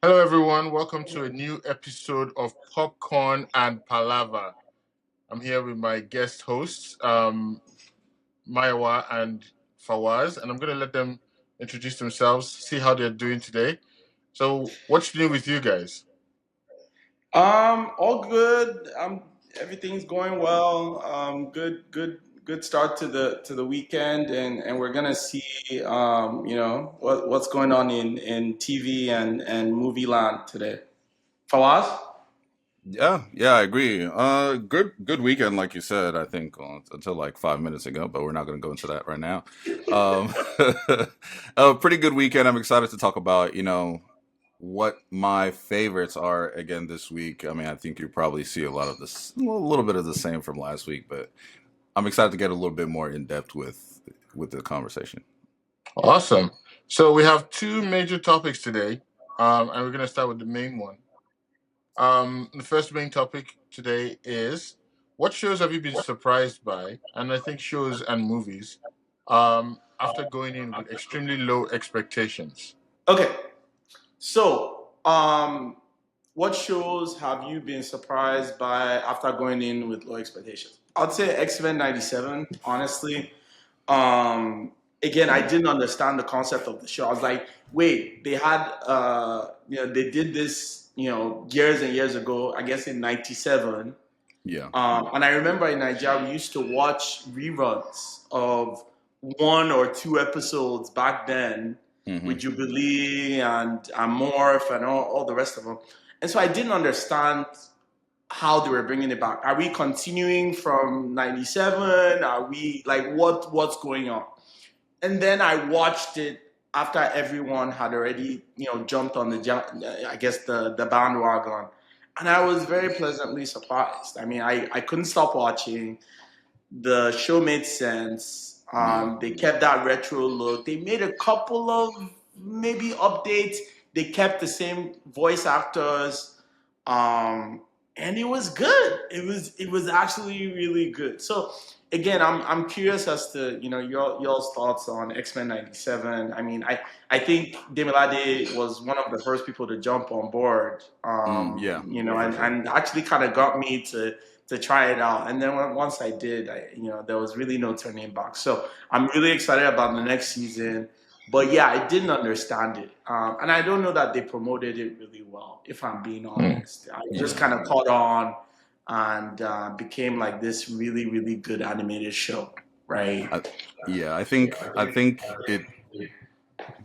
Hello, everyone. Welcome to a new episode of Popcorn and Palava. I'm here with my guest hosts, Mayo and Fawwaz, and I'm going to let them introduce themselves, see how they're doing today. So, what's new with you guys? All good. Everything's going well. Good start to the weekend, and we're gonna see, what's going on in TV and movie land today. Fawaz? Yeah, I agree. Good weekend, like you said. I think until like 5 minutes ago, but we're not going to go into that right now. Um, a pretty good weekend. I'm excited to talk about what my favorites are again this week. I mean, I think you probably see a lot of this, a little bit of the same from last week, but I'm excited to get a little bit more in depth with the conversation. Awesome. So, we have two major topics today, and we're going to start with the main one. The first main topic today is what shows have you been surprised by? And I think shows and movies after going in with extremely low expectations. Okay. So, what shows have you been surprised by after going in with low expectations? I'd say X-Men '97. Honestly, again, I didn't understand the concept of the show. I was like, wait, they did this, years and years ago, I guess in '97. Yeah. And I remember in Nigeria, we used to watch reruns of one or two episodes back then Hmm. with Jubilee and Morph and all the rest of them. And so I didn't understand how they were bringing it back. Are we continuing from '97? Are we like what's going on? And then I watched it after everyone had already, jumped on I guess the bandwagon, and I was very pleasantly surprised. I mean, I couldn't stop watching. The show made sense. Yeah. They kept that retro look. They made a couple of maybe updates. They kept the same voice actors, and it was good. It was actually really good. So again, I'm curious as to your thoughts on X-Men '97. I mean, I think Demilade was one of the first people to jump on board. Yeah, for And sure. actually kind of got me to try it out. And then once I did, there was really no turning back. So I'm really excited about the next season. But yeah, I didn't understand it, and I don't know that they promoted it really well. If I'm being Mm. honest, I just Yeah. kind of caught on and became like this really really good animated show, right? I, yeah, I think it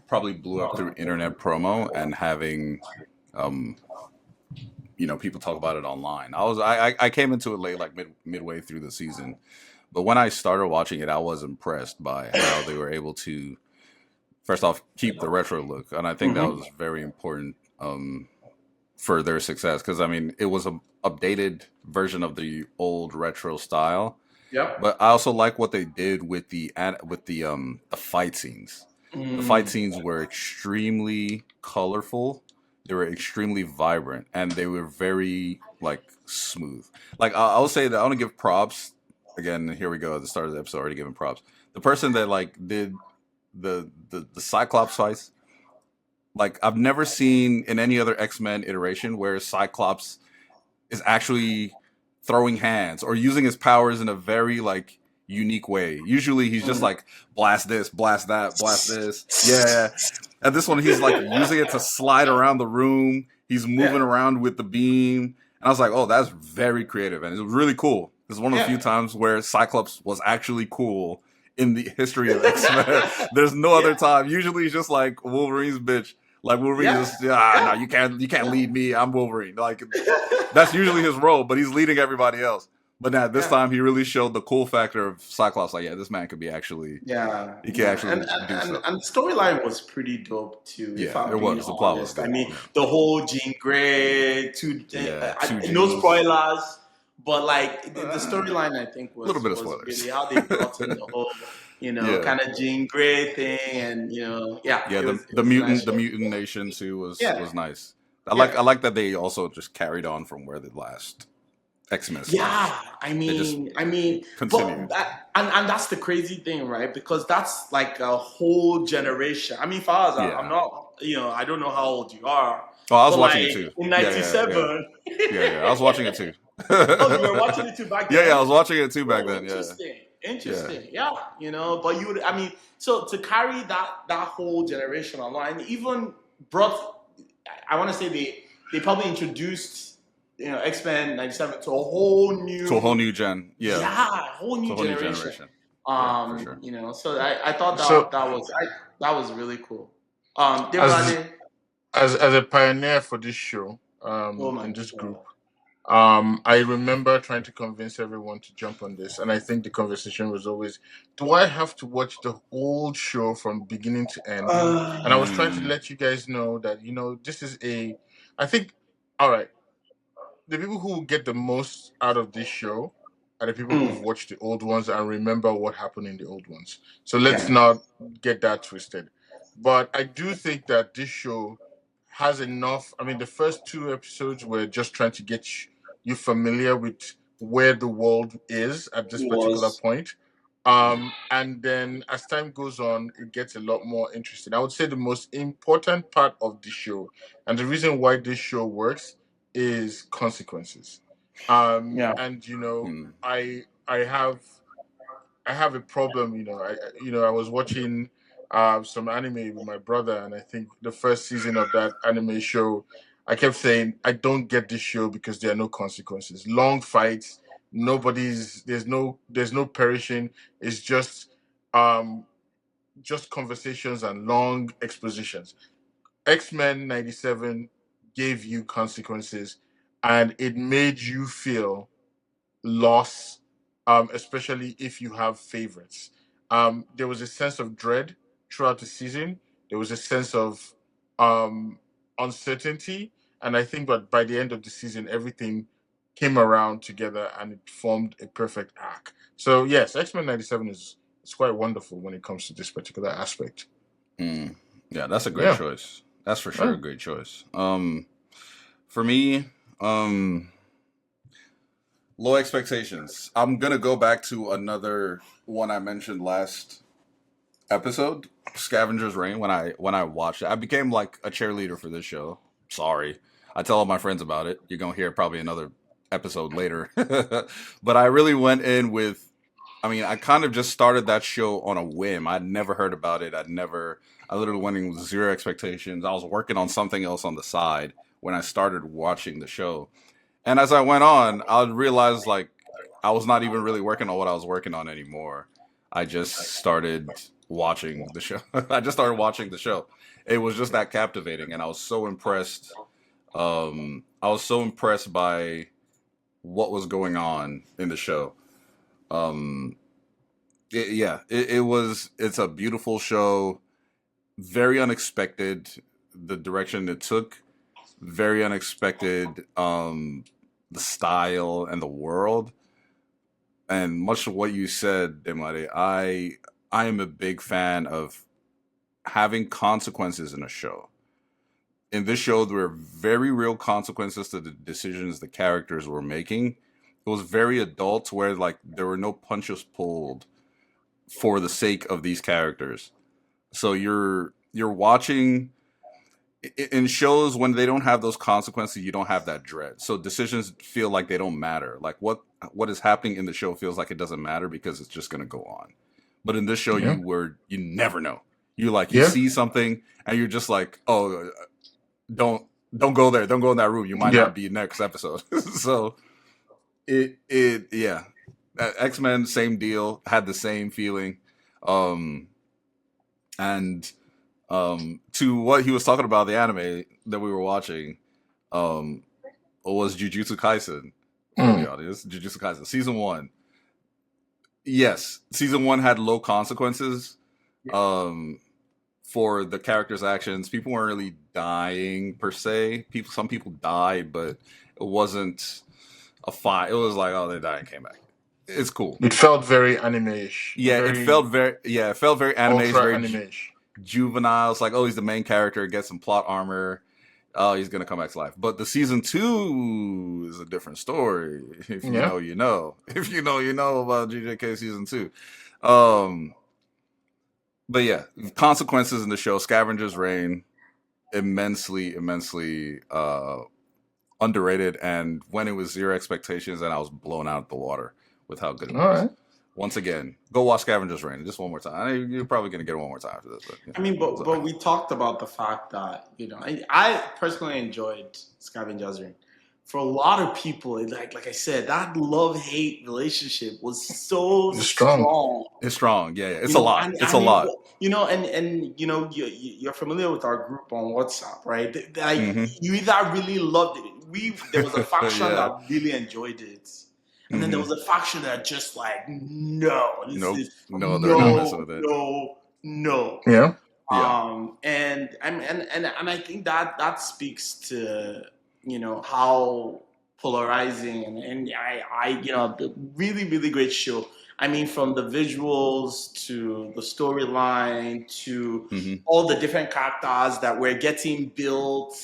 probably blew up through internet promo and having um people talk about it online. I came into it late, like midway through the season, but when I started watching it, I was impressed by how they were able to first off keep the retro look, and I think that Hmm. was very important for their success because I mean it was a updated version of the old retro style, Yep. but I also like what they did with the fight scenes. The fight Mm. scenes were extremely colorful. They were extremely vibrant, and they were very like smooth. Like I'll say that I want to give props. Again, here we go at the start of the episode, already giving props. The person that like did the Cyclops fights, like I've never seen in any other X-Men iteration where Cyclops is actually throwing hands or using his powers in a very like unique way. Usually he's just Mm. like blast this, blast that, blast this. Yeah. And this one he's like using it to slide around the room. He's Yeah. moving around with the beam. And I was like, "Oh, that's very creative." And it was really cool. It's one of the few Yeah. times where Cyclops was actually cool in the history of X-Men. There's no other Yeah. time. Usually he's just like Wolverine's bitch. Like Wolverine Yeah. is just no, Yeah. you can't lead me. I'm Wolverine. Like that's usually his role, but he's leading everybody else. But now this Yeah. time he really showed the cool factor of Cyclops. Like, yeah, this man could be actually Yeah, he can yeah, and actually do and stuff. and the storyline was pretty dope too. If Yeah, I'm it being was. The plot was honest, I good. mean Yeah, the whole Jean Grey, yeah, two no G's. spoilers, but like the A storyline, I think little bit of was spoilers. really how they brought in the whole Yeah, kind of Jean Grey thing, and yeah, yeah. The it the was a nice mutant the show. mutant nation too Yeah, was nice. I like yeah. I like that they also just carried on from where the last X-Men stopped. Yeah, I They just mean, I mean, but continued. and that's the crazy thing, right? Because that's like a whole generation. I mean, for us, I'm Yeah, not I don't know how old you are, Oh, I was but watching it like too. in Yeah. '97. I was watching it too. Oh, you were watching it too back I then? was watching it too back Oh, then. interesting. Yeah. Interesting. Yeah, but you would, I mean, so to carry that whole generation along, and even brought, I want to say they probably introduced, X-Men '97 to a whole To a whole new, new gen. Yeah. yeah, whole To new a whole new generation. generation. Yeah, for sure. So I thought So that was really cool. as Demilade, as a pioneer for this show, oh my in this god. group, I remember trying to convince everyone to jump on this, and I think the conversation was always, "Do I have to watch the whole show from beginning to end?" And I was trying to Mm. let you guys know that this is a. I think, all right, the people who will get the most out of this show are the people who've mm, watched the old ones and remember what happened in the old ones. So let's yeah, not get that twisted. But I do think that this show has enough. I mean, the first two episodes were just trying to get you familiar with where the world is at this it particular was. point. And then as time goes on, it gets a lot more interesting. I would say the most important part of the show, and the reason why this show works, is consequences. Yeah, And Mm. I have a problem. I was watching some anime with my brother, and I think the first season of that anime show, I kept saying, I don't get this show because there are no consequences. Long fights, there's no perishing. It's just conversations and long expositions. X-Men '97 gave you consequences, and it made you feel loss, especially if you have favorites. There was a sense of dread throughout the season. There was a sense of um, uncertainty, and I think that by the end of the season, everything came around together and it formed a perfect arc. So yes, X-Men '97 is quite wonderful when it comes to this particular aspect. Mm. Yeah, that's a great Yeah. choice. That's for sure Yeah. a great choice. For me, low expectations. I'm gonna go back to another one I mentioned last episode, Scavengers Reign. When I watched it, I became like a cheerleader for this show. Sorry, I tell all my friends about it. You're gonna hear probably another episode later, but I really went in with. I mean, I kind of just started that show on a whim. I'd never heard about it. I literally went in with zero expectations. I was working on something else on the side when I started watching the show. And as I went on, I realized like I was not even really working on what I was working on anymore. I just started watching the show. I just started watching the show. It was just that captivating, and I was so impressed. I was so impressed by what was going on in the show. Um, it was. It's a beautiful show. Very unexpected. The direction it took. Very unexpected. The style and the world, and much of what you said, Demare, I am a big fan of having consequences in a show. In this show, there were very real consequences to the decisions the characters were making. It was very adult, where like there were no punches pulled for the sake of these characters. So you're watching in shows when they don't have those consequences, you don't have that dread. So decisions feel like they don't matter. Like what is happening in the show feels like it doesn't matter because it's just going to go on. But in this show, Yeah. you never know. You Yeah. see something and you're just like, oh, don't go there, don't go in that room. You might Yeah. not be next episode. So yeah, X-Men, same deal, had the same feeling. Um, and to what he was talking about, the anime that we were watching, um, was Jujutsu Kaisen for Mm. the audience. Jujutsu Kaisen season one. Yes, season one had low consequences. Um, for the characters' actions, people weren't really dying per se. Some people died, but it wasn't a fight. It was like, oh, they died and came back. It's cool. It felt very anime-ish, Yeah, very it felt very anime, ultra very anime-ish. juvenile. It's like, oh, he's the main character, gets some plot armor. Oh, he's gonna come back to life. But the season two is a different story. If you Yeah. know, you know. If you know, you know about GJK season two. Um, but yeah, consequences in the show, Scavengers Reign. immensely underrated, and when it was zero expectations, and I was blown out of the water with how good it All was. right. Once again, go watch Scavengers Reign just one more time. You're probably gonna get it one more time after this, but I mean, so, but we talked about the fact that I personally enjoyed Scavengers Reign. For a lot of people, like I said, that love hate relationship was so It's strong. strong. it's strong. Yeah, it's You a know, lot. It's a lot. and you're familiar with our group on WhatsApp, right? Like Hmm. you either really loved it. There was a faction Yeah. that really enjoyed it, and then there Hmm. was a faction that just like no, this Nope. is No, they're not messing no, with it. no, no. Yeah. Yeah. And I think that speaks to how polarizing and the really really great show. I mean, from the visuals to the storyline to Hmm. all the different characters that were getting built,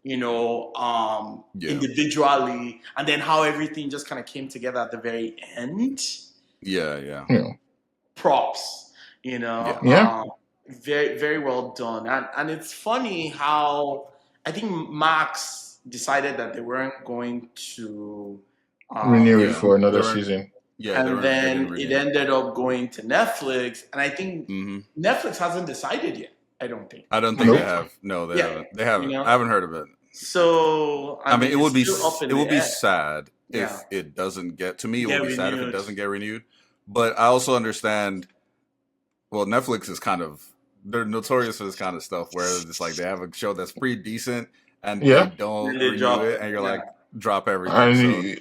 Yeah. individually, and then how everything just kind of came together at the very end. Yeah. Yeah. Yeah. Props, Yeah. Yeah. very very well done. And it's funny how I think Max decided that they weren't going to Renew it Yeah. for another They weren't. season. Yeah, they and weren't. They didn't then it renew. ended up going to Netflix, and I think Hmm. Netflix hasn't decided yet. I don't think. I don't think they Nope. have. No, they Yeah, haven't. They haven't. you know. I haven't heard of it. So I mean, it would it's be still up in it the would be air. sad Yeah, if it doesn't get to me. It get would be sad if it renewed. doesn't get renewed. But I also understand. Well, Netflix is they're notorious for this kind of stuff where it's like they have a show that's pretty decent and they Yeah. don't Then they renew drop it, it. and you're Yeah, like drop everything. And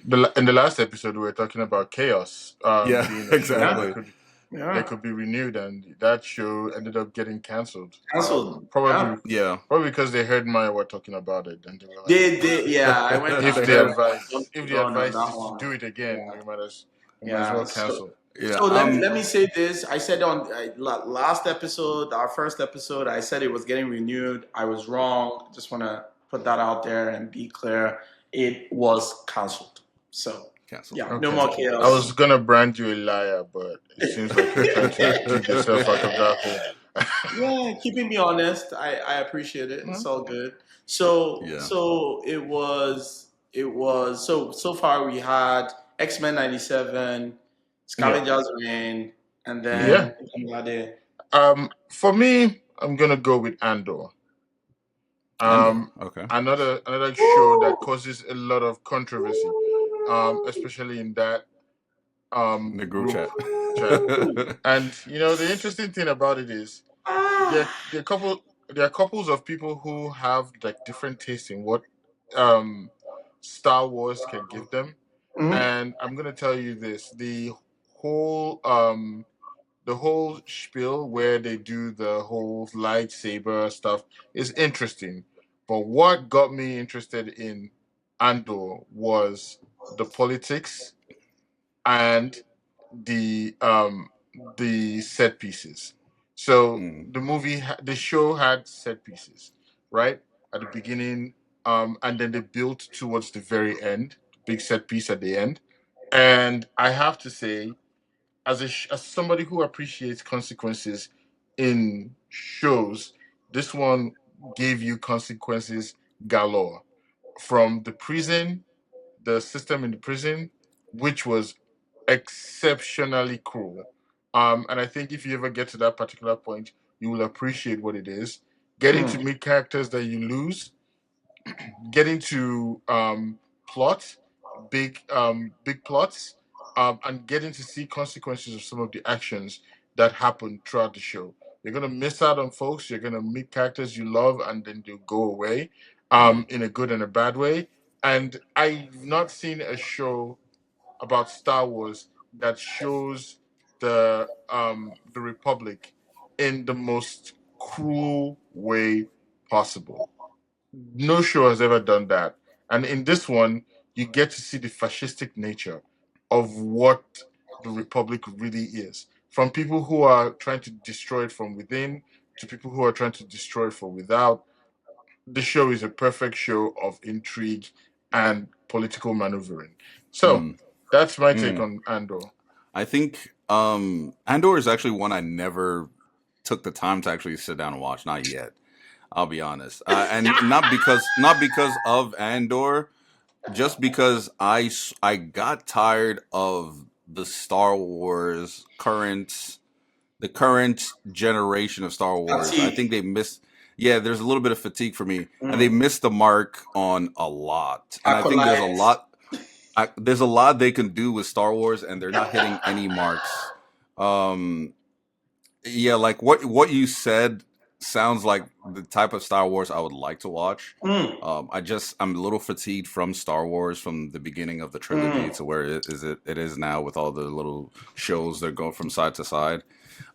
So in the last episode, we were talking about Chaos yeah, being a show yeah, that exactly. yeah. could be renewed, and that show ended up getting cancelled. Cancelled. Yeah, Probably Yeah, because they heard Maya were talking about it, and they were like, yeah. I went if and the heard advice jumped the gun on that is to one. do it again, Yeah, we might as yeah. well cancel. yeah. So let me say this. I said on last episode, our first episode, I said it was getting renewed. I was wrong. Just want to put that out there and be clear. It was cancelled. So Canceled. yeah, no Okay. more I was chaos. gonna brand you a liar, but it seems like you're trying to dig yourself out of that hole. Yeah, keeping me honest, I appreciate it. It's Well, all good. So Yeah. so it was so far we had X-Men 97, yeah. Scavengers Reign, and Yeah. then Oludemilade. For me, I'm gonna go with Andor. Andor. Okay. Another show that causes a lot of controversy, especially in that The group group chat. chat. And the interesting thing about it is there are couples of people who have like different tastes in what um Star Wars can give them. Mhm. And I'm gonna tell you this: whole the whole spiel where they do the whole lightsaber stuff is interesting. But what got me interested in Andor was the politics and the set pieces. So Mm. the show had set pieces, right at the beginning, and then they built towards the very end, big set piece at the end. And I have to say, as somebody who appreciates consequences in shows, this one gave you consequences galore from the system in the prison, which was exceptionally cruel. And I think if you ever get to that particular point, you will appreciate what it is. Getting to Mm. meet characters that you lose, getting to plot big plots, and getting to see consequences of some of the actions that happen throughout the show. You're gonna miss out on folks. You're gonna meet characters you love, and then they'll go away, in a good and a bad way. And I've not seen a show about Star Wars that shows the Republic in the most cruel way possible. No show has ever done that. And in this one, you get to see the fascistic nature of what the Republic really is. From people who are trying to destroy it from within to people who are trying to destroy it from without. The show is a perfect show of intrigue and political maneuvering. So Mm. that's my take Mm. on Andor. I think Andor is actually one I never took the time to actually sit down and watch. Not yet. I'll be honest, and not because of Andor, just because I got tired of the Star Wars the current generation of Star Wars. I think Fatigue. they missed. Yeah, there's a little bit of fatigue for me, and they Mm. missed the mark on a lot. And I think there's a Acolyte. lot. There's a lot they can do with Star Wars, and they're not hitting any marks. Um, yeah, like what you said sounds like the type of Star Wars I would like to watch. Mm. I'm a little fatigued from Star Wars from the beginning of the trilogy Mm. to where it is now with all the little shows that go from side to side.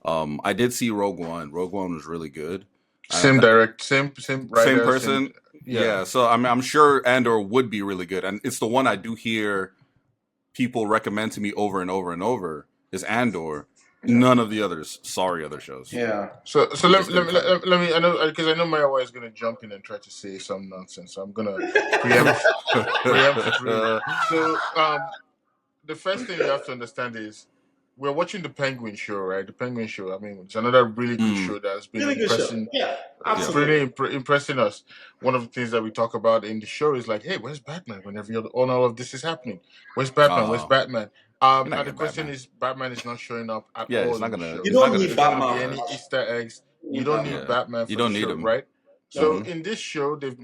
I did see Rogue One. Rogue One was really good. Same direct, same Same writer, same. person. Yeah. Yeah, so I'm sure Andor would be really good, and it's the one I do hear people recommend to me over and over and over is Andor. Yeah. None of the others. Sorry, other shows. Yeah. So It let, just let, didn't me- cut it. let me. I know because I know Mayo is going to jump in and try to say some nonsense. So I'm going to preempt it really. So the first thing you have to understand is we're watching the Penguin Show, right? The Penguin Show. I mean, it's another really good Mm, show that's been Really good show. impressing. Yeah. It's Absolutely. really impressing us. One of the things that we talk about in the show is like, hey, where's Batman? Whenever all of this is happening, where's Batman? Where's oh, Batman? you're not And the getting question Batman. is, Batman is not showing up at Yeah, all it's not in the gonna. show. You It's not don't gonna need There's not show going to up. be Batman. any Yeah, Easter eggs. You You need don't need Batman. yeah. Batman You for the don't need show, him. right? So Hmm. No. in this show, they've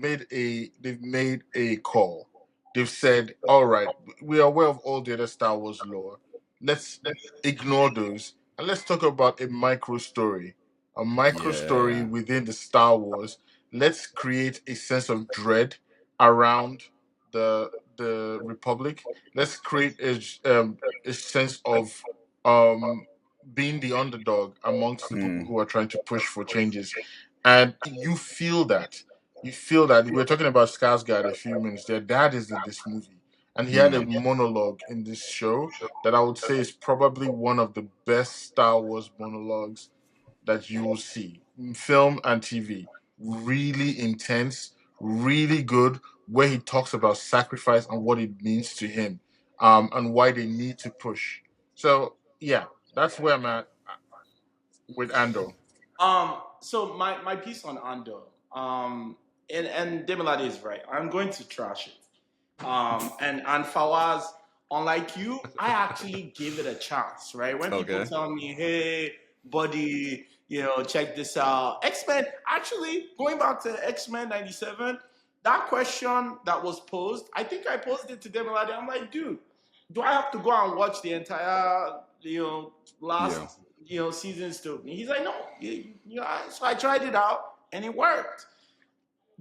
made a call. They've said, all right, we are aware of all the other Star Wars lore. Let's ignore those and let's talk about a micro story Yeah. within the Star Wars. Let's create a sense of dread around the Republic. Let's create a sense of um, being the underdog amongst the people Mm, who are trying to push for changes, and you feel that. You feel that we were talking about Skarsgård a few minutes. Their dad is in this movie, and he had a mm. monologue in this show that I would say is probably one of the best Star Wars monologues that you will see in film and TV. Really intense, really good, where he talks about sacrifice and what it means to him, and why they need to push. So yeah, that's where I'm at with Andor. So my piece on Andor, and Demilade is right. I'm going to trash it. And Fawaz, unlike you, I actually gave it a chance, right? When people Okay. tell me, "Hey, buddy, check this out," X Men. Actually, going back to X Men '97, that question that was posed, I think I posed it to Demilade. I'm like, dude, do I have to go and watch the entire, Yeah. last, seasons to? He's like, no, so I tried it out and it worked.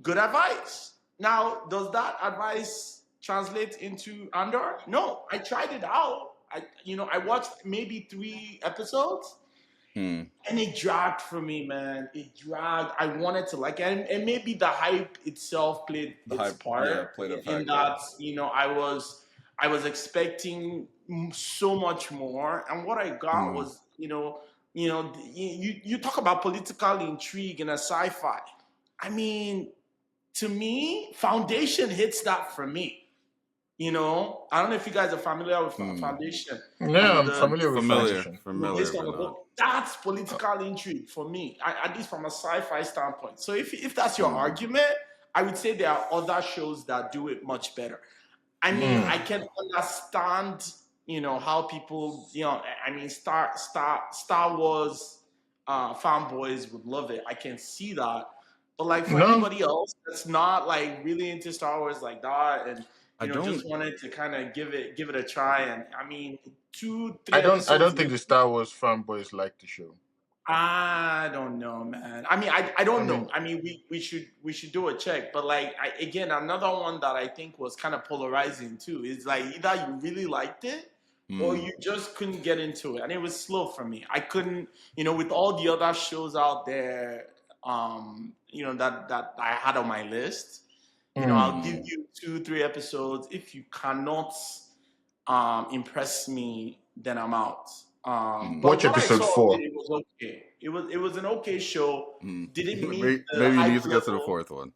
Good advice. Now, does that advice translate into Andor? No, I tried it out. I watched maybe 3 episodes, Mm. and it dragged for me, man. It dragged. I wanted to like, and maybe the hype itself played The its hype, yeah, part played a in factor. that. I was expecting so much more, and what I got Mm. was, you talk about political intrigue in a sci-fi. I mean, to me, Foundation hits that for me. I don't know if you guys are familiar with Mm. Foundation. Yeah, I'm The familiar with Familiar, Foundation. familiar, based on but the not. book. That's political intrigue for me, at least from a sci-fi standpoint. So if that's your Mm. argument, I would say there are other shows that do it much better. I mean, I Mm. can understand, how people, I mean, Star Wars fanboys would love it. I can see that. But like for No, anybody else that's not like really into Star Wars like that, and I just don't. wanted to kind of give it a try, and I mean, two, I three don't. I episodes don't in. think the Star Wars fanboys like the show. I don't know, man. I mean, I I don't know. mean, I mean, we should do a check, but like again, another one that I think was kind of polarizing too is like either you really liked it or Mm. you just couldn't get into it, and it was slow for me. I couldn't, with all the other shows out there, that I had on my list. I'll give Mm. you 2, 3 episodes. If you cannot impress me, then I'm out. Mm. But watch what I episode saw of it, 4. it was okay. It was an okay show. Mm. Did it meet the Maybe you need hype to get to the level? fourth one.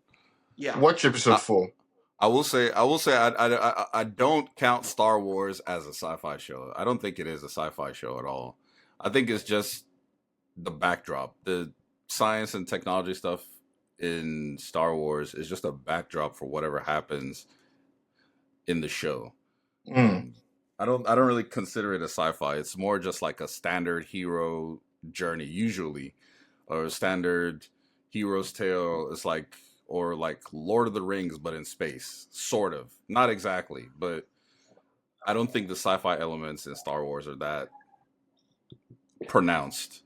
Yeah. Watch episode I, 4. I will say, I don't count Star Wars as a sci-fi show. I don't think it is a sci-fi show at all. I think it's just the backdrop, the science and technology stuff. in Star Wars is just a backdrop for whatever happens in the show. Mm. I don't really consider it a sci-fi. It's more just like a standard hero journey, usually, or a standard hero's tale. It's like or like Lord of the Rings, but in space, sort of. Not exactly, but I don't think the sci-fi elements in Star Wars are that pronounced.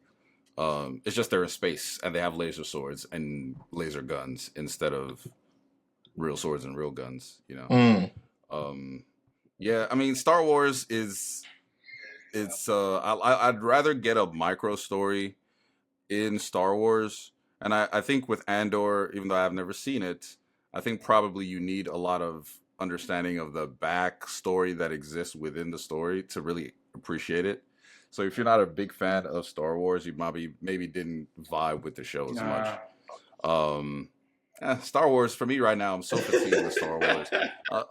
It's just they're in space and they have laser swords and laser guns instead of real swords and real guns. You know. Mm. Um, yeah, I mean, Star Wars is it's I'd rather get a micro story in Star Wars, and I think with Andor, even though I've never seen it, I think probably you need a lot of understanding of the backstory that exists within the story to really appreciate it. So if you're not a big fan of Star Wars, you maybe didn't vibe with the show as much. Nah. Um, Star Wars for me right now, I'm so fatigued with Star Wars.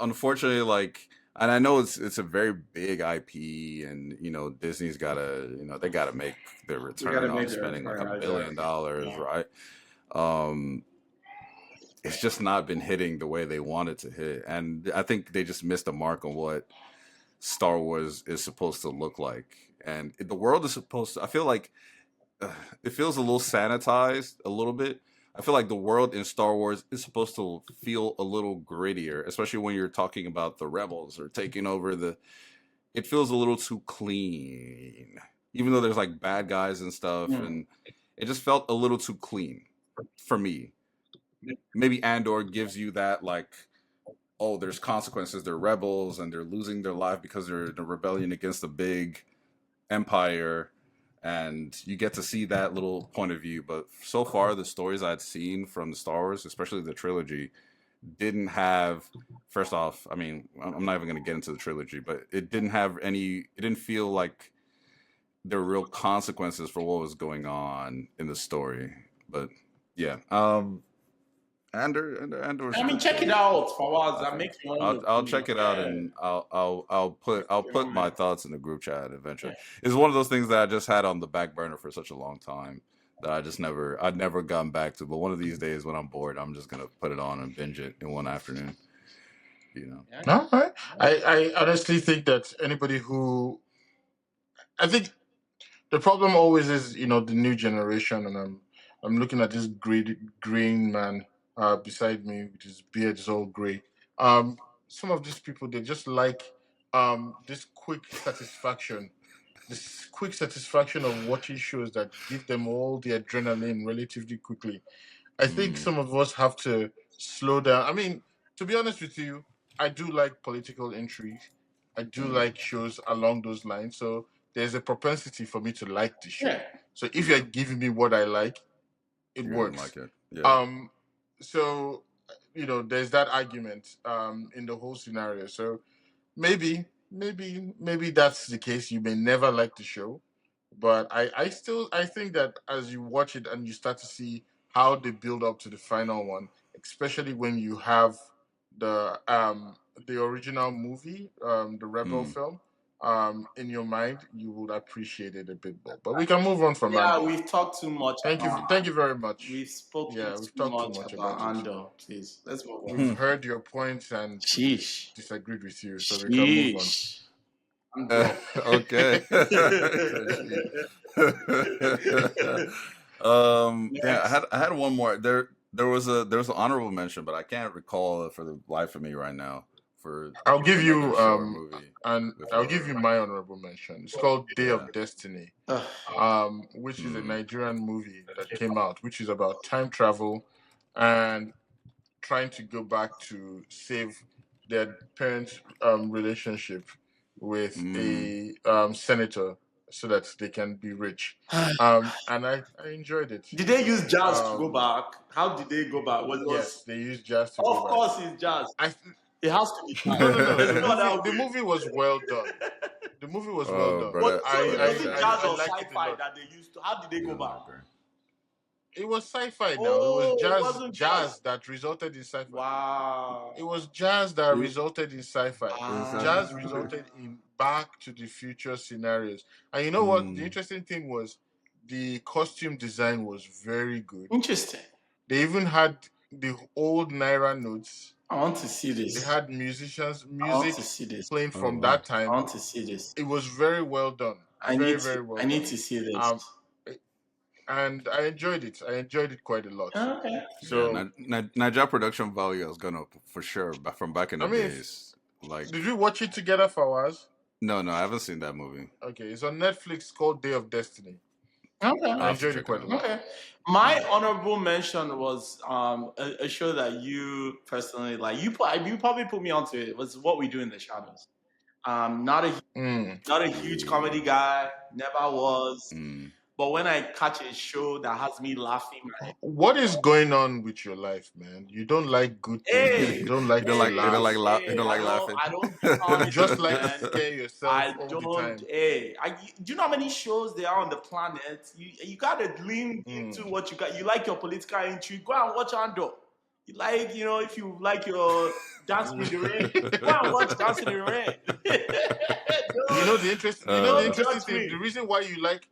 Unfortunately, like, and I know it's a very big IP, and you know Disney's gotta they gotta make their We gotta return on make their spending like return, $1 billion, exactly. Yeah. right? Um, it's just not been hitting the way they wanted to hit, and I think they just missed the mark on what Star Wars is supposed to look like, and the world is supposed to. I feel like it feels a little sanitized, a little bit. I feel like the world in Star Wars is supposed to feel a little grittier, especially when you're talking about the rebels or taking over the. It feels a little too clean, even though there's like bad guys and stuff, Hmm. and it just felt a little too clean for me. Maybe Andor gives you that like, oh, there's consequences. They're rebels and they're losing their life because they're in a rebellion against a big empire, and you get to see that little point of view. But so far, the stories I'd seen from the Star Wars, especially the trilogy, didn't have. First off, I mean, I'm not even going to get into the trilogy, but it didn't have any. It didn't feel like there were real consequences for what was going on in the story. But yeah, Andor's I a mean, good check it show. out, Fawwaz. I That think makes your own I'll opinion. check it out Yeah. and I'll Your put own. my thoughts in the group chat eventually. Yeah. It's one of those things that I just had on the back burner for such a long time that I'd never gotten back to. But one of these days when I'm bored, I'm just gonna put it on and binge it in one afternoon. You know. Yeah. All right. I honestly think that anybody who I think the problem always is, the new generation, and I'm looking at this green man beside me, with his beard is all gray. Um, some of these people, they just like this quick satisfaction of watching shows that give them all the adrenaline relatively quickly. I think Mm, some of us have to slow down. I mean, to be honest with you, I do like political intrigue. I do mm. like shows along those lines. So there's a propensity for me to like the show. Yeah. So if you're giving me what I like, it You're gonna works. like it. Yeah. Um, so there's that argument in the whole scenario. So maybe that's the case. You may never like the show, but I think that as you watch it and you start to see how they build up to the final one, especially when you have the original movie, the Rebel Mm. film, in your mind, you would appreciate it a bit more. But we can move on from Yeah, Andor. we've talked too much about. Thank you very much. We've spoken Yeah, we've too talked too much much about about it. Andor. Please, let's move on. We've heard your points and Sheesh. disagreed with you, so we can move on. Sheesh. I'm drunk. Okay. Damn, Next. I had one more. There was an honorable mention, but I can't recall it for the life of me right now. For I'll give another you show or movie and with I'll give you my honorable mention. It's called Day yeah. of Destiny, Ugh. which is a Mm, Nigerian movie that came out, which is about time travel and trying to go back to save their parents' relationship with mm. a senator so that they can be rich. And I enjoyed it. Did they use jazz to go Um, back? How did they go back? yes, they used jazz to Of go back. course it's jazz. I It has to be jazz. no. There's no other The way. movie was well done. The movie was well Oh, done. brother, So brother, was it jazz I or liked it a sci-fi lot. that they used to? How did they he go doesn't back? agree. It was sci-fi now. It was Oh, it wasn't jazz. jazz that resulted in sci-fi. Wow. It was jazz that It- resulted in sci-fi. Exactly. Jazz resulted in Back to the Future scenarios. And you know what? The Mm, interesting thing was the costume design was very good. Interesting. They even had the old Naira notes. I want to see They this. had musicians, I want to music see this. playing Oh from wow. that I time. want to see this. It was very well done, very very well I need done. to see this. Um, and I enjoyed it. I enjoyed it quite a lot. Okay. Yeah, So Nigeria production value has gone up for sure, but from back in I the mean, days. Like, did we watch it together, Fawaz? no, I haven't seen that movie. Okay, it's on Netflix called Day of Destiny. Okay. I I have to enjoyed it check it quite a out. lot. Okay. My Mm. honorable mention was a show that you personally like. You probably put me onto it. Was What We Do in the Shadows. Not a Mm. not a huge comedy guy. Never was. Mm. But when I catch a show that has me laughing, What is going on with your life, man? You don't like good things. You hey, don't like to laugh. You don't like laughing. I don't do You comedy, just like to man. scare yourself I all the don't. time. Hey, do you know how many shows there are on the planet? You gotta lean into Mm. what you got. You like your political intrigue? Go and watch Andor. You like, if you like your Dancing in the Rain, go and watch Dancing in the Rain. You know the Don't interesting judge thing. me. The reason why you like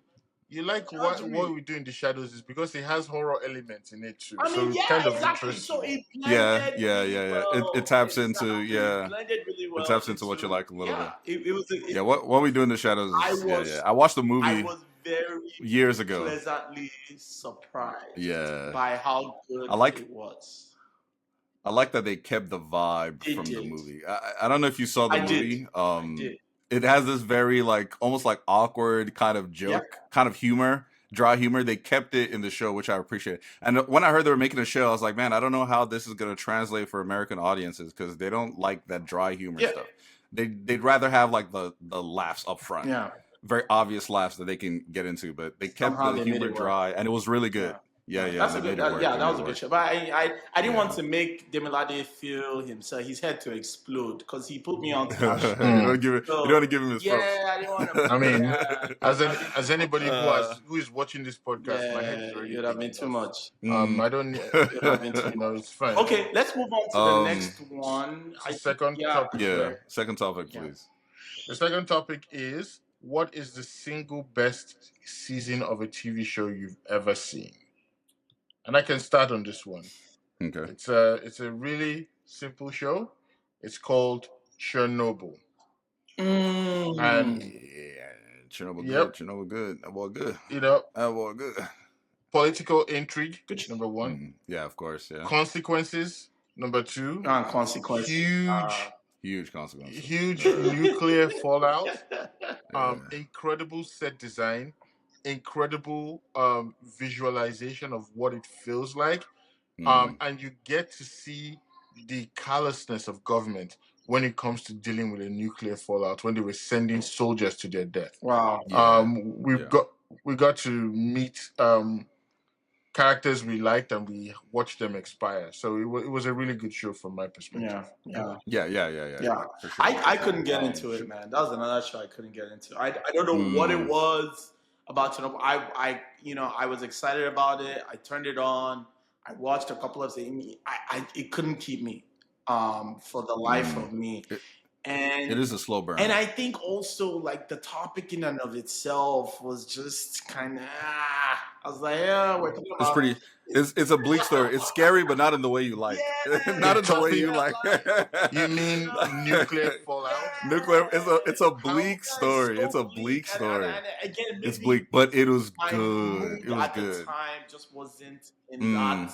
Judge what me. we do in the shadows is because it has horror elements in it too. I So mean, it yeah, kind of exactly. interests So you. it Yeah, blended really It well. taps into Exactly, it blended really it well taps into what you into like a little bit. it was. Yeah, what we do in the shadows I is yeah. was I watched the I movie was very years ago. pleasantly surprised Yeah, by how good I like it was. I like that they kept the vibe It from the did. movie. I don't know if you saw the I did. movie. I did. It has this very like almost like awkward kind of Yep. joke, kind of humor, dry humor. They kept it in the show, which I appreciate. And when I heard they were making a show, I was like, man, I don't know how this is going to translate for American audiences because they don't like that dry humor Yeah. stuff. They'd rather have like the laughs up front, Yeah. very obvious laughs that they can get into. But they kept Somehow the they made humor it work. dry, and it was really good. Yeah. Yeah, That's they a good. made it work. Yeah, They that made was it a good work. show. But I didn't Yeah. want to make Demilade feel his head to explode because he put me on to that show. You don't give it. So, You don't want to give him his props. yeah, I didn't want to. I mean, Yeah, as anybody who is watching this podcast, my head is yeah, already you'd have been aching too off. much. I don't. You'd have been too much. It's fine. Okay, let's move on to the next one. The second topic. Yeah. Second topic, Yeah. please. The second topic is, what is the single best season of a TV show you've ever seen? And I can start on this one. Okay. It's a really simple show. It's called Chernobyl. And Yeah, Chernobyl Yep. good. Chernobyl good. That boy good. That boy good. Political intrigue, Good. number one. Yeah, of course. Yeah. Consequences, number two. Consequences. Huge consequences. Huge nuclear fallout. Yeah. Incredible set design, incredible visualization of what it feels like. And you get to see the callousness of government when it comes to dealing with a nuclear fallout, when they were sending soldiers to their death. Wow. Yeah. We got to meet characters we liked, and we watched them expire. So it was a really good show from my perspective. Yeah. Yeah. For sure. I couldn't get into it, man. That was another show I couldn't get into. I don't know what it was about Chernobyl. I was excited about it. I turned it on. I watched a couple of things. It couldn't keep me for the life of me. And it is a slow burn. And I think also like the topic in and of itself was just kind of I was like, yeah, we're talking about. It's pretty. It's a bleak story. It's scary, but not in the way you like. Not in the way you like. You mean nuclear fallout? Nuclear. It's a bleak story. It's a bleak story. And again, it's bleak, but it was my good. mood It was at good. the time just wasn't in that.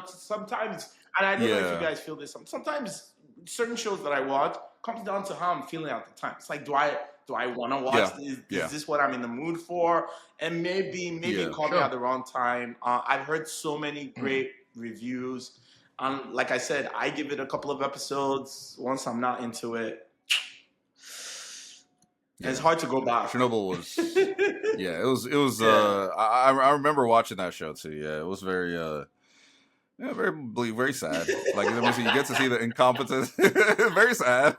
Sometimes, and I don't know if you guys feel this. Sometimes certain shows that I watch comes down to how I'm feeling at the time. It's like, do I want to watch this? Is this what I'm in the mood for? And maybe it caught me at the wrong time. I've heard so many great reviews. Like I said, I give it a couple of episodes. Once I'm not into it, it's hard to go back. Chernobyl was, it was. I remember watching that show too. Yeah, it was very, very bleak, very sad. Like you get to see the incompetence. Very sad.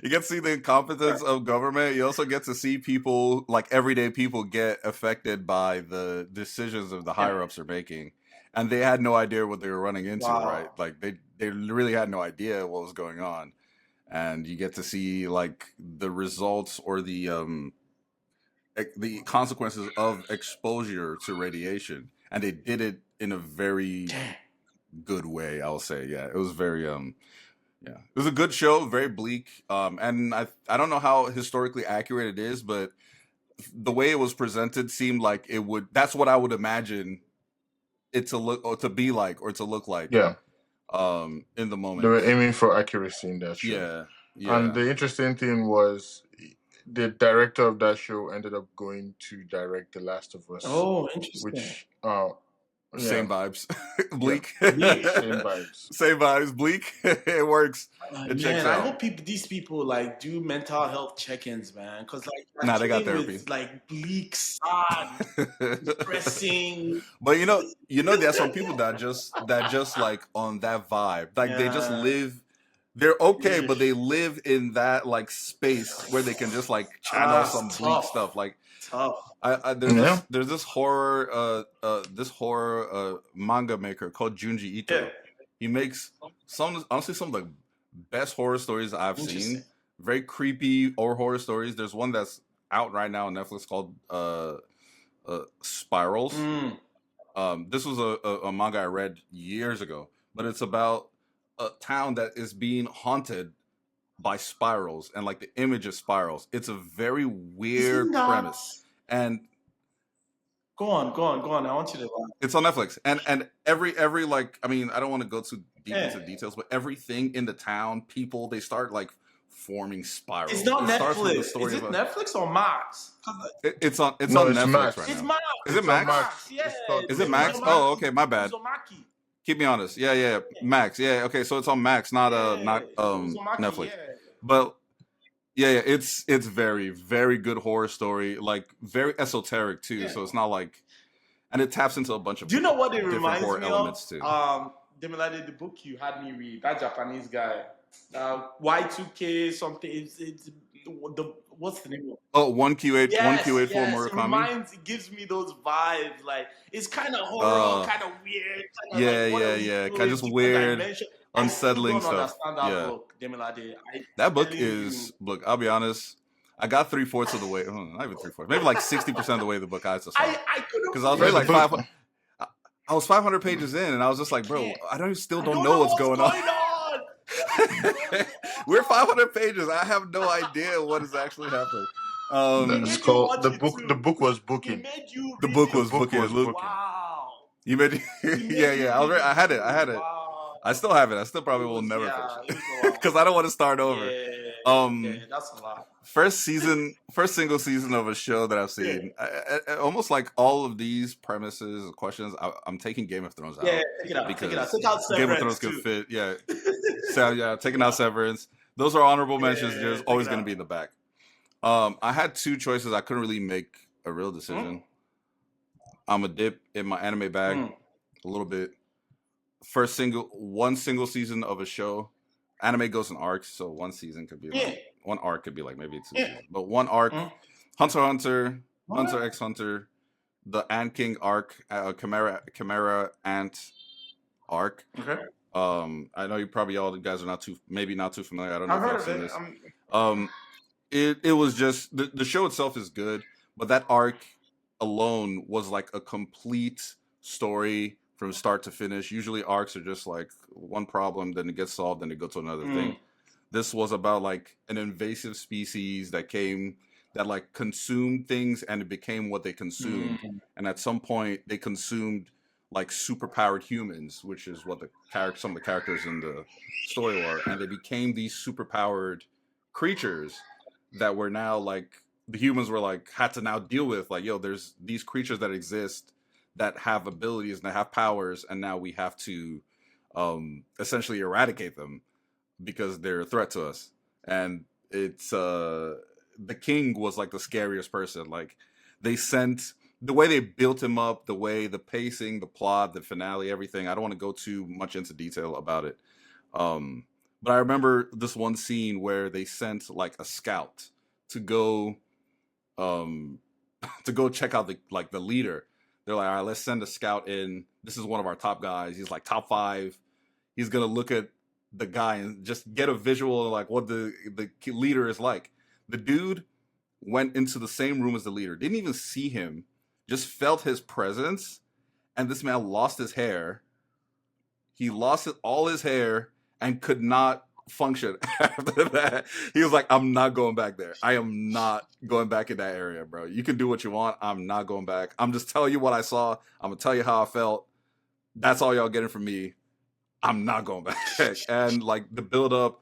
You get to see the incompetence of government. You also get to see people, like everyday people, get affected by the decisions of the higher ups are making, and they had no idea what they were running into. Wow. Right? Like they really had no idea what was going on, and you get to see like the results or the consequences of exposure to radiation, and they did it in a very good way. I'll say, yeah, it was very yeah, it was a good show, very bleak. And I don't know how historically accurate it is, but the way it was presented seemed like it would. That's what I would imagine it to look or to be like or to look like Yeah, in the they moment. were aiming for accuracy in that show. Yeah, And yeah. the interesting thing was the director of that show ended up going to direct The Last of Us, Oh, interesting. which yeah, Same vibes. yeah, Bleak. Bleak. same vibes. Same vibes. Bleak. It works. It checks Man, I out. hope these people like do mental health check-ins, man, because like Nah, you're they got chilling therapy. with like bleak, sad, depressing. But there's some people that just like on that vibe. Like they just Yeah, live they're okay, but yeesh. they live in that like space where they can just like channel some It's bleak tough. stuff. Like Tough. I Yeah, there's this horror manga maker called Junji Yeah, Ito. He makes some of the best horror stories I've interesting. seen. Very creepy or horror stories. There's one that's out right now on Netflix called Spirals. This was a manga I read years ago, but it's about a town that is being haunted by spirals and like the image of spirals. It's a very Isn't weird that? premise, and Go on, go on, go on. I want you to. it's on Netflix. And every like, I mean, I don't want to go too deep Yeah. into details, but everything in the town, people they start like forming spirals. It's not It starts with the Netflix. story Is it of Netflix or Max? it's on No, it's Netflix Max. right It's now. Max. Is it It's on Max? Max. Yeah. It's called Is it It's Max? Uzumaki. Oh, okay, my bad. Uzumaki. Keep me honest. Yeah, Max. Yeah, okay. So it's on Max, not Yeah. Uzumaki. Netflix. Yeah. But yeah, it's very very good horror story, like very esoteric too. Yeah. So it's not like, and it taps into a bunch of Do you know what it different reminds horror me elements of? too. Demilade, the book you had me read, that Japanese guy, Y2K something. It's the what's the name of it? Oh, 1Q8 Yes, 1Q84 yes. Murakami. It gives me those vibes. Like it's kind of horror, kind of weird, kind of Yeah, like what are we yeah. doing? Kind of just Different weird, dimension. I still unsettling don't stuff. understand that Yeah. book, Demilade. That book telling is you. look, I'll be honest. I got 3/4 of the way. Not even 3/4. Maybe like 60% of the way of the book I just saw. I couldn't. Because I was Where's really the like book? 500. I was 500 pages in, and I was just like, bro, can't. I still I don't know what's going on. on. We're 500 pages. I have no idea what is actually happening. It's you called watch the it book. too. The book was He booking. made you The read book it. was book booking. was Look, booking. Wow. you made. He made you Yeah. read I had it. Wow. I still have it. I still probably It will was- never yeah, finish it was a it lot. because I don't want to start over. Yeah, that's a lot. First single season of a show that I've seen. Almost like all of these premises, questions. I'm taking Game of Thrones out. Yeah, take it out. because Take it out. Take out Game of Severance Thrones could too. fit. Yeah. So yeah, taking out Severance. Those are honorable mentions. Yeah, There's take always it going to out. be in the back. I had two choices. I couldn't really make a real decision. I'm a dip in my anime bag a little bit. One single season of a show. Anime goes in arcs, so one season could be like one arc could be like maybe 2 seasons, but one arc. Hunter x Hunter, Hunter x Hunter, the Ant King arc, Chimera Ant arc. Okay. I know you probably all the guys are not too familiar. I don't know I've if heard y'all of seen it. this. It was just the show itself is good, but that arc alone was like a complete story from start to finish. Usually arcs are just like one problem, then it gets solved, then they go to another thing. This was about like an invasive species that like consumed things, and it became what they consumed. And at some point they consumed like superpowered humans, which is what some of the characters in the story were, and they became these superpowered creatures that were now like the humans were like had to now deal with, like, yo, there's these creatures that exist that have abilities and that have powers, and now we have to essentially eradicate them because they're a threat to us. And it's the king was like the scariest person. Like they sent the way they built him up, the way the pacing, the plot, the finale, everything. I don't want to go too much into detail about it. But I remember this one scene where they sent like a scout to go check out the leader. They're like, all right, let's send a scout in. This is one of our top guys. He's like top 5. He's gonna look at the guy and just get a visual of like what the leader is like. The dude went into the same room as the leader, didn't even see him, just felt his presence, and this man lost his hair. He lost all his hair and could not function after that. He was like, I'm not going back there. I am not going back in that area, bro. You can do what you want. I'm not going back. I'm just telling you what I saw. I'm going to tell you how I felt. That's all y'all getting from me. I'm not going back. And like the build up,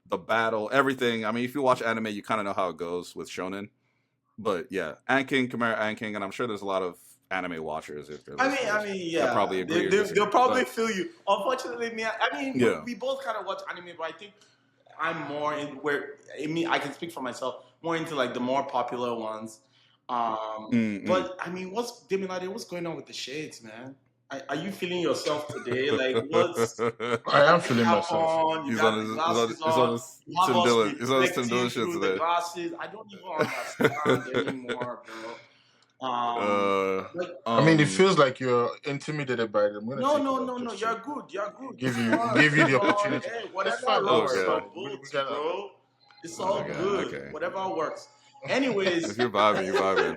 the battle, everything. I mean, if you watch anime, you kind of know how it goes with shonen. But yeah, Anking, Chimera Anking, and I'm sure there's a lot of anime watchers if they're listeners. That Yeah, probably agree. they'll probably feel you. Unfortunately, me, Yeah. we both kind of watch anime, but I think I'm more in where I can speak for myself, more into like the more popular ones. But I mean, what's going on with the shades, man? Are you feeling yourself today? Like, what's I am feeling myself. on? You He's got on the his glasses he's on his You have Tim us Dillon. He's on his Tim reflecting Dillon shit through the today. glasses. I don't even understand anymore, bro. Like, I mean, it feels like you're intimidated by them. I'm gonna no, take it no, off no, no. just You're to good. You're good. give It's you fun. give you the It's fun. opportunity. Hey, It's whatever fine. Don't works worry Okay. for about it. We both, got bro. It's all Okay, good. okay. Whatever works. Anyways, If you're vibing, you're vibing.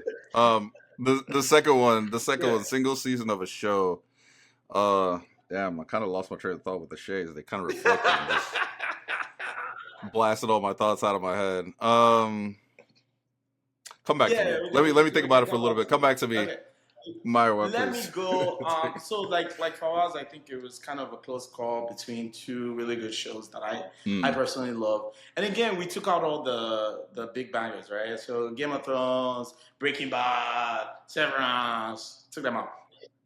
The second one, single season of a show. Damn, I kind of lost my train of thought with the shades. They kind of reflected and just blasted all my thoughts out of my head. Come back to me. Let me think about it for a little bit. Come back to me. Okay. Mayo, Let please. me go. So like Fawwaz, I think it was kind of a close call between two really good shows that I personally love. And again, we took out all the big bangers, right? So Game of Thrones, Breaking Bad, Severance, took them out.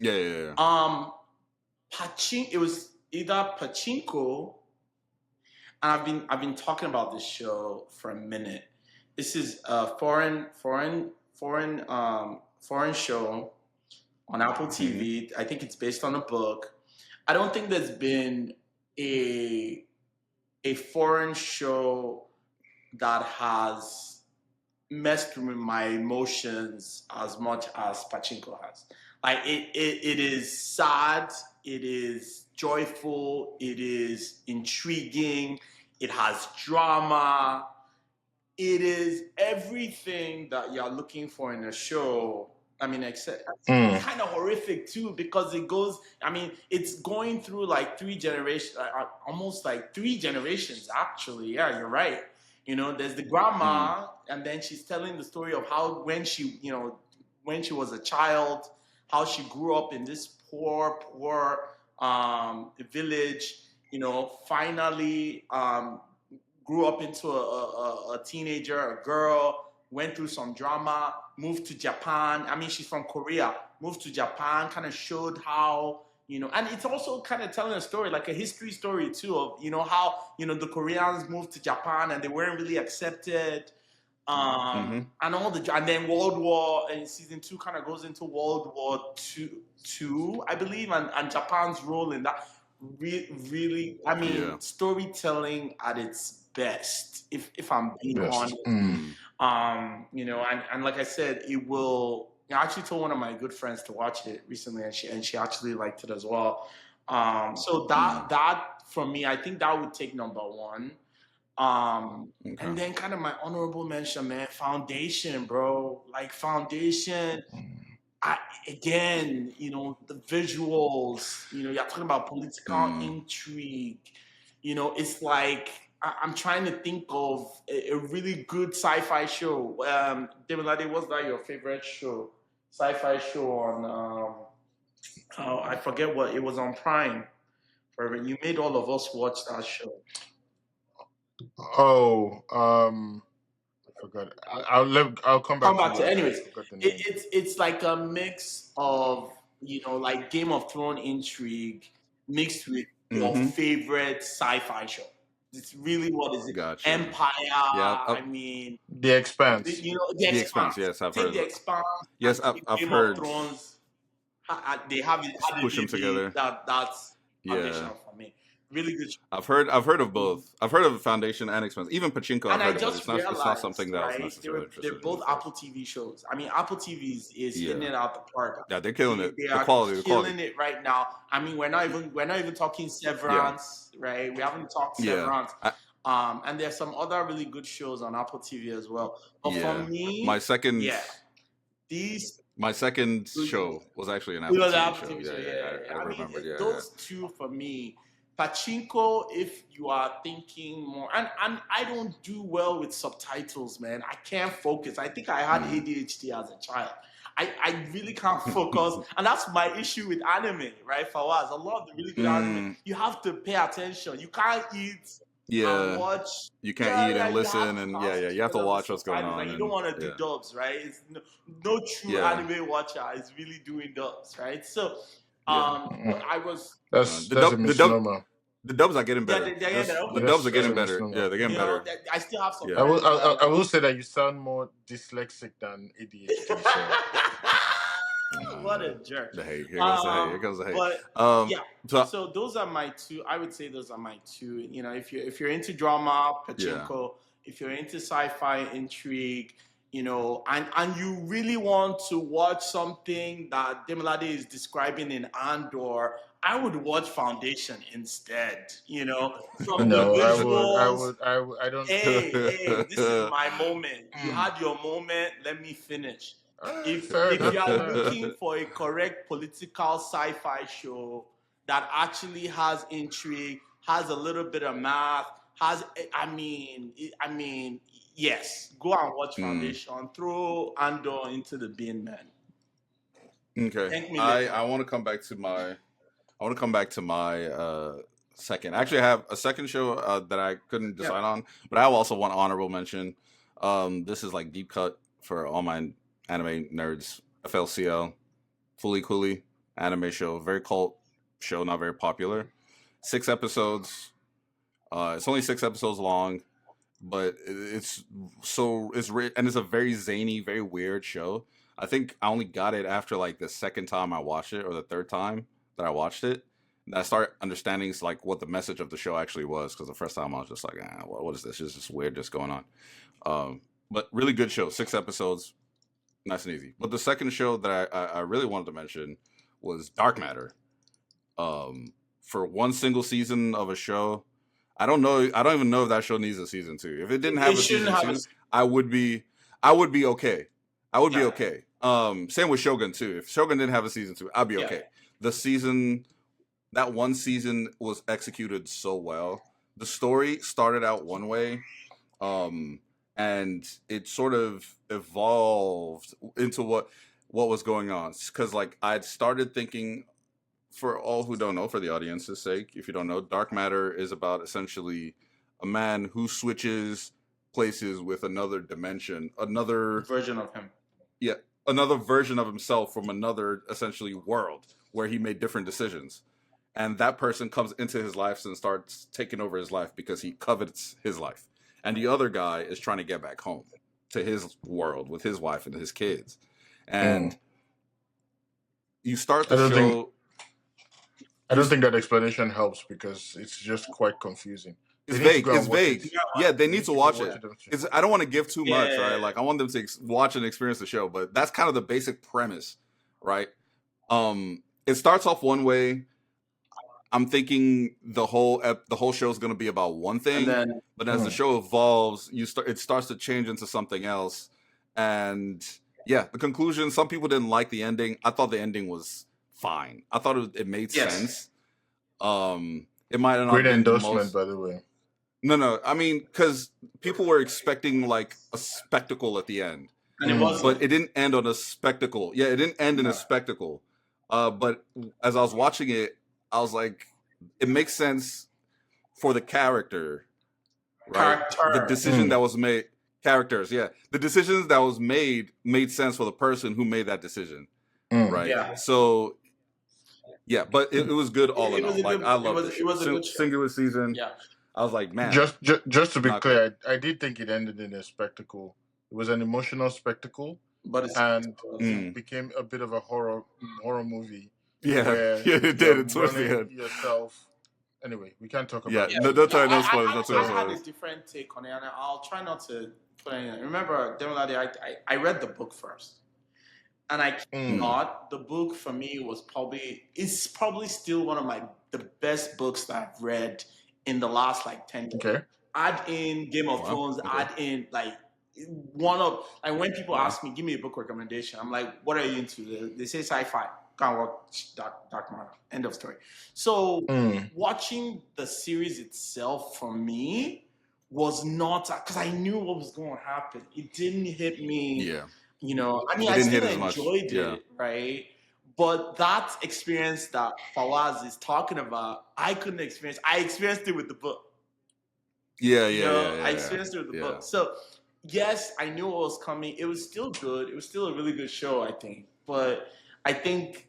Yeah. It was either Pachinko, and I've been talking about this show for a minute. This is a foreign show on Apple TV. I think it's based on a book. I don't think there's been a foreign show that has messed with my emotions as much as Pachinko has. Like it is sad, it is joyful, it is intriguing, it has drama, it is everything that you're looking for in a show. I mean, except it's kind of horrific too because it goes. I mean, it's going through like three generations, almost like three generations actually. Yeah, you're right. You know, there's the grandma, and then she's telling the story of how when she was a child, how she grew up in this poor village. You know, finally grew up into a teenager, a girl, went through some drama, moved to Japan. I mean, she's from Korea, moved to Japan, kind of showed how, and it's also kind of telling a story, like a history story too, of, how, the Koreans moved to Japan and they weren't really accepted. And then World War, and season 2 kind of goes into World War two, I believe, and Japan's role in that. Really, I mean, storytelling at its best, if I'm being honest. And like I said, I actually told one of my good friends to watch it recently, and she actually liked it as well. So that for me, I think that would take number one. And then kind of my honorable mention, man, Foundation, bro. Like Foundation. Again, the visuals, you're talking about political intrigue. It's like I'm trying to think of a really good sci-fi show. Demilade, was that your favorite show? Sci-fi show on I forget what it was on Prime. You made all of us watch that show. I forgot. I'll come back to it. Anyways, I forgot the name. it's like a mix of like Game of Thrones intrigue mixed with your favorite sci-fi show. It's really what is it? Gotcha. Empire. Yeah, I mean, The Expanse. The Expanse. Yes, I've heard. The Expanse. Yes, I've Game heard. of Thrones. They have it. Push them together. That's foundational for me. Really good. I've heard of both. I've heard of Foundation and Expanse. Even Pachinko. And I've heard I of it. just It's not something that I was necessarily interested they're both in. Apple TV shows. I mean, Apple TV is hitting it out the park. Yeah, they're killing it. They The are quality. killing it right now. I mean, we're not even talking Severance, right? We haven't talked Severance. And there's some other really good shows on Apple TV as well. But for me, my second, My second It show was actually an was Apple an TV Apple show. TV Yeah, show. yeah, Yeah, yeah, I yeah. I mean, remembered. Yeah, yeah. those two for me. Pachinko, if you are thinking more, and I don't do well with subtitles, man. I can't focus. I think I had Mm. ADHD as a child. I really can't focus, and that's my issue with anime, right? Fawwaz, a lot of the really good anime, Mm, you have to pay attention. You can't eat and yeah, watch. you can't Yeah, eat yeah, and you have listen, to and yeah, you have to concentrate on the watch what's going subtitles. Like on, you don't and want to do yeah, dubs, right? It's no true yeah, anime watcher is really doing dubs, right? So, yeah. but I was That's The that's a dub, misnomer. the dubs are getting yeah, better. they're getting The okay. dubs are That's getting a better. misnomer. Yeah, they're getting You know, better. I still have Yeah. subtitles that I will say that you sound more dyslexic than ADHD. So what a jerk. The hate. Here goes the hate. Here goes the hate. But Um, yeah, so so those are my two. I would say those are my two. You know, if you're into drama, yeah, Pachinko. If you're into sci-fi intrigue, you know, and you really want to watch something that Demilade is describing in Andor, I would watch Foundation instead. You know, from the no, visuals. I don't. Hey, this is my moment. You Mm. had your moment. Let me finish. Fair If you enough. are Fair enough. looking for a correct political sci-fi show that actually has intrigue, has a little bit of math, has I mean, yes, go and watch Mm, Foundation. Throw Andor into the bin, man. okay. Thank me later. I want to come back to my second. Actually, I have a second show that I couldn't Yeah. decide on, but I also want honorable mention. This is like deep cut for all my anime nerds. FLCL, Fully Cooley anime show, very cult show, not very popular. 6 episodes. It's only 6 episodes long, but it's and it's a very zany, very weird show. I think I only got it after like the second time I watched it, or the third time that I watched it. And I started understanding like what the message of the show actually was, because the first time I was just like, what is this? It's just weird, just going on. But really good show. 6 episodes, nice and easy. But the second show that I really wanted to mention was Dark Matter. For one single season of a show, I don't know. I don't even know if that show needs a season 2. If it didn't have It a shouldn't season have two, I would be okay. I would be Yeah. okay. Same with Shogun too. If Shogun didn't have a season 2, I'd be Yeah. okay. That one season was executed so well. The story started out one way, and it sort of evolved into what was going on. Because like I'd started thinking, for all who don't know, for the audience's sake, if you don't know, Dark Matter is about essentially a man who switches places with another dimension, another version of him. another version of himself from another essentially world where he made different decisions. And that person comes into his life and starts taking over his life because he covets his life. And the other guy is trying to get back home to his world with his wife and his kids. And you start the show. I don't think that explanation helps, because it's just quite confusing. It's vague. It's vague. Yeah, they need to watch it. I don't want to give too much, right? Like I want them to watch and experience the show, but that's kind of the basic premise, right? It starts off one way. I'm thinking the whole show is going to be about one thing, but as the show evolves, it starts to change into something else. And yeah, the conclusion. Some people didn't like the ending. I thought the ending was fine. I thought it made sense. It might not great been endorsement, by the way. No. I mean, because people were expecting like a spectacle at the end, And it wasn't. but it didn't end on a spectacle. Yeah, it didn't end in a spectacle. But as I was watching it, I was like, it makes sense for the character, right? The decision that was made. Characters, yeah. The decisions that was made sense for the person who made that decision, right? Yeah. So, yeah, but it was good all in all. Like I loved it. It was a good show. Singular season. Yeah. I was like, man. Just to be Not clear, I did think it ended in a spectacle. It was an emotional spectacle, But it became a bit of a horror movie. Yeah, where yeah, it did. you're It towards the running end. yourself. Anyway, we can't talk about Yeah, it. no, don't try no I spoilers. had a different take on it, and I'll try not to put any. Remember, Demilade, I read the book first, and I thought the book for me was probably still one of the best books that I've read in the last like 10 years. Okay. Add in Game of Thrones, okay. add in like one of like when people Yeah. ask me, give me a book recommendation, I'm like, what are you into? They say sci-fi. Can't watch Dark Matter. End of story. So Mm. watching the series itself for me was not because I knew what was going to happen. It didn't hit me. Yeah. You know, I mean, It I didn't hit still as much. enjoyed Yeah. it, right? But that experience that Fawwaz is talking about, I couldn't experience. I experienced it with the book. Yeah. You Yeah. know, Yeah. I Yeah. experienced it with the Yeah. book. So, yes, I knew what was coming. It was still good. It was still a really good show, I think. But I think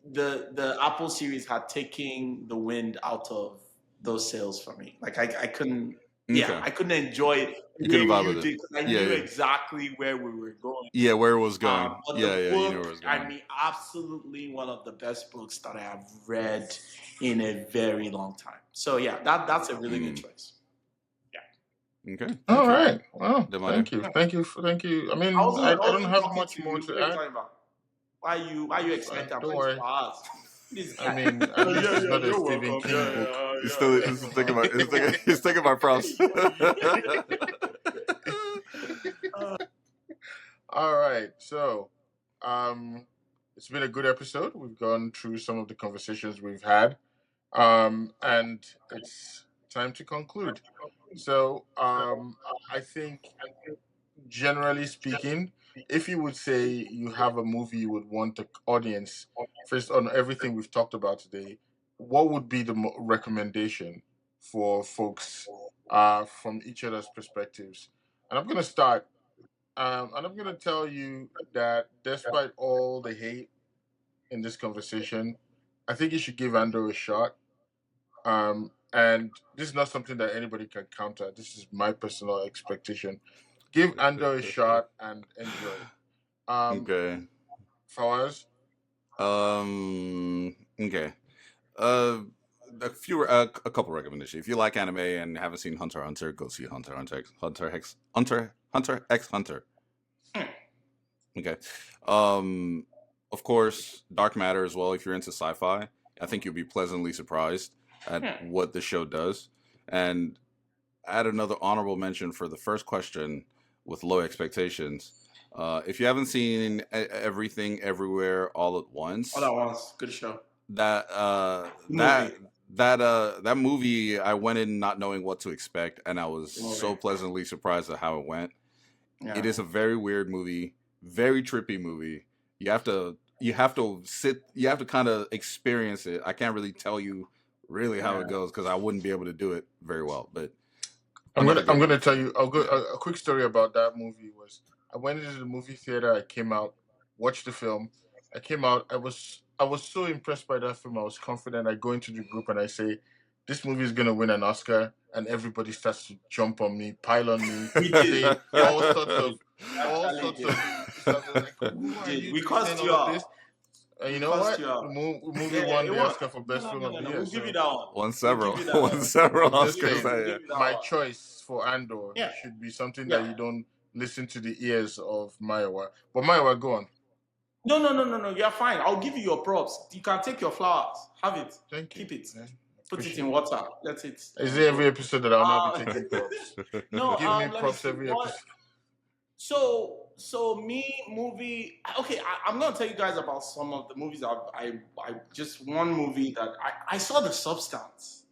the Apple series had taken the wind out of those sails for me. Like I couldn't. Yeah, Okay. I couldn't enjoy it You the way couldn't vibe you with it. did because I Yeah. knew Yeah. exactly where we were going. Yeah. Where it was going. But Yeah. the Yeah. You know where it book, was I going. mean, absolutely one of the best books that I have read in a very long time. So yeah, that's a really good choice. Okay. All Thank you. right. Well, Did thank you. Yeah. Thank you. Thank you. I I mean, wasn't, I I don't wasn't have talking much to more you. to What are you add. talking about? Why you expect I'm Don't going to worry. pause? This I guy. mean, at least it's not a You're Stephen welcome. King book. He's still he's thinking about he's thinking about props. All right. So, um, it's been a good episode. We've gone through some of the conversations we've had, and it's time to conclude. So, I think generally speaking, if you would say you have a movie you would want the audience, first on everything we've talked about today, what would be the recommendation for folks from each other's perspectives? And I'm going to start. And I'm going to tell you that despite all the hate in this conversation, I think you should give Andor a shot. And this is not something that anybody can counter. This is my personal expectation. Give Andor a shot and enjoy. Um, Okay. Fawaz, Okay. A couple recommendations. If you like anime and haven't seen Hunter x Hunter, go see Hunter x Hunter. Okay. Of course, Dark Matter as well. If you're into sci-fi, I think you'll be pleasantly surprised at what the show does. And add another honorable mention for the first question with low expectations. If you haven't seen Everything Everywhere All at Once, All that was good show. that Movie. that movie, I went in not knowing what to expect, and I was so Movie. pleasantly surprised at how it went. Yeah. It is a very weird movie, very trippy movie. You have to kind of experience it. I can't really tell you really how it goes because I wouldn't be able to do it very well. But I'm another gonna I'm good gonna one. tell you a quick story about that movie. Was I went into the movie theater, I came out, watched the film, I came out, I was so impressed by that film. I was confident. I go into the group and I say, "This movie is gonna win an Oscar," and everybody starts to jump on me, pile on me, We did. say Yeah, all sorts we of did. all Actually sorts did. of stuff. They're like, "Who We are did. you We to be cussed saying you all of out. this?" And you We know cussed what? you The out. movie Yeah, won it the won. Oscar for best No, film no, of no, the no. year. We'll give you So that one. Won We'll several, give you that one. I'm several just Oscars. saying, We'll give you that my one. choice for Andor Yeah. should be something that Yeah. you don't listen to the ears of Mayo. But Mayo, go on. No. You're fine. I'll give you your props. You can take your flowers. Have it. Thank you. Keep it. Man. Put it Appreciate in it. water. Let it Is it every go. episode that I'll not be taking Uh, props? no. Give me Let me props see. every What? episode. So me movie. Okay, I'm gonna tell you guys about some of the movies I just one movie that I saw The Substance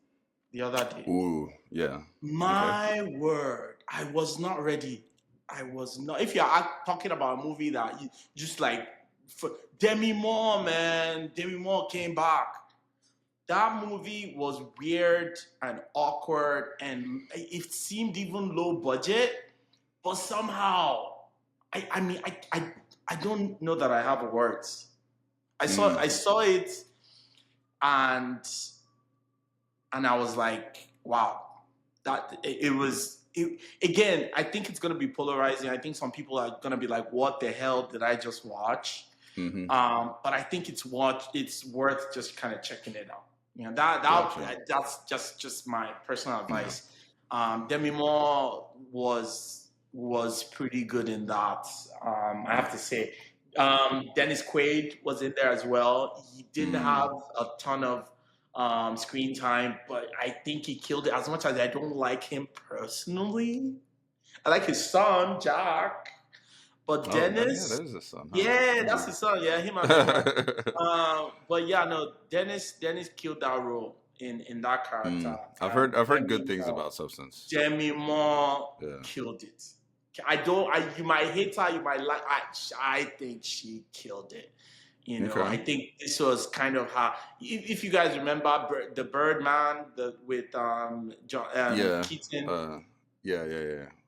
the other day. Ooh, yeah. My word, I was not ready. I was not. If you're talking about a movie that you just like, Demi Moore, man, Demi Moore came back. That movie was weird and awkward, and it seemed even low budget, but somehow, I mean, I don't know that I have words. I saw it, and I was like, wow, that it was. Again, I think it's gonna be polarizing. I think some people are gonna be like, "What the hell did I just watch?" Mm-hmm. But I think it's worth just kind of checking it out. You know, Gotcha. that's just my personal advice. Demi Moore was pretty good in that. I have to say. Dennis Quaid was in there as well. He didn't have a ton of screen time, but I think he killed it. As much as I don't like him personally, I like his son, Jack. But Oh, yeah, Dennis, that is his son, huh? yeah, that's Hmm. his son. Yeah, him and Mima. But yeah, no, Dennis killed that role in that character, and I've heard good Demi things Moore, about Substance. Demi Moore Yeah. killed it. I don't. You might hate her, you might like. I think she killed it. I Okay. think this was kind of her. If you guys remember the Birdman, with John Yeah. Keaton, Yeah.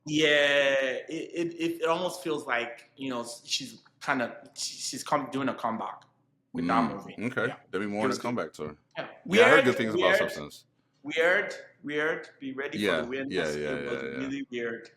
yeah, it almost feels like she's doing a comeback with that movie. Okay. Yeah, Demi Moore in a feels good. comeback tour. Yeah, Yeah, I heard good things about Substance. weird. Be ready for the weirdness. It was Yeah. really weird,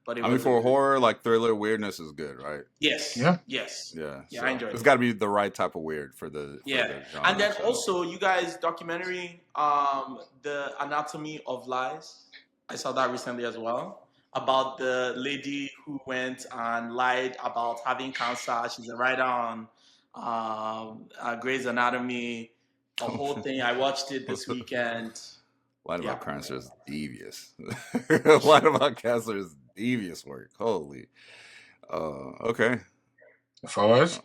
but it I mean, was a for really horror, like thriller, weirdness is good, right? yes, Yeah. yes, Yeah. yeah. So I enjoyed it's it. got to be the right type of weird for the Yeah, genre. and then So. also you guys documentary, the Anatomy of Lies. I saw that recently as well, about the lady who went and lied about having cancer. She's a writer on Grey's Anatomy. The whole thing. I watched it this weekend. Light Yeah, about cancer is devious. Light about cancer is devious work. Holy. Okay. Fawwaz?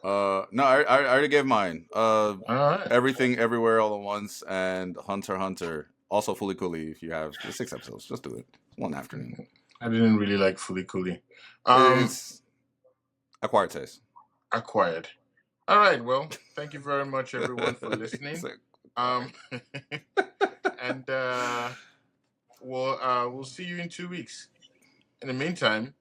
No, I already gave mine. All right. Everything, everywhere, all at once, and Hunter x Hunter. Also, Fully Cooley. If you have the 6 episodes, just do it one afternoon. I didn't really like Fully Cooley. It's acquired taste. Acquired. All right. Well, thank you very much, everyone, for listening. And we'll see you in 2 weeks. In the meantime,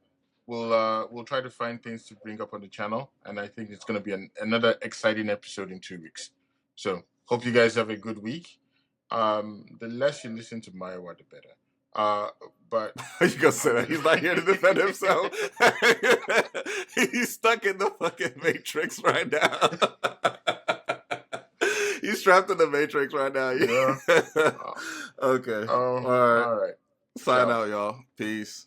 we'll try to find things to bring up on the channel, and I think it's going to be another exciting episode in 2 weeks. So hope you guys have a good week. The less you listen to Mayo, the better. But you gonna say that he's not here to defend himself? He's stuck in the fucking Matrix right now. He's trapped in the Matrix right now. Yeah. Okay. All right. Sign out, y'all. Peace.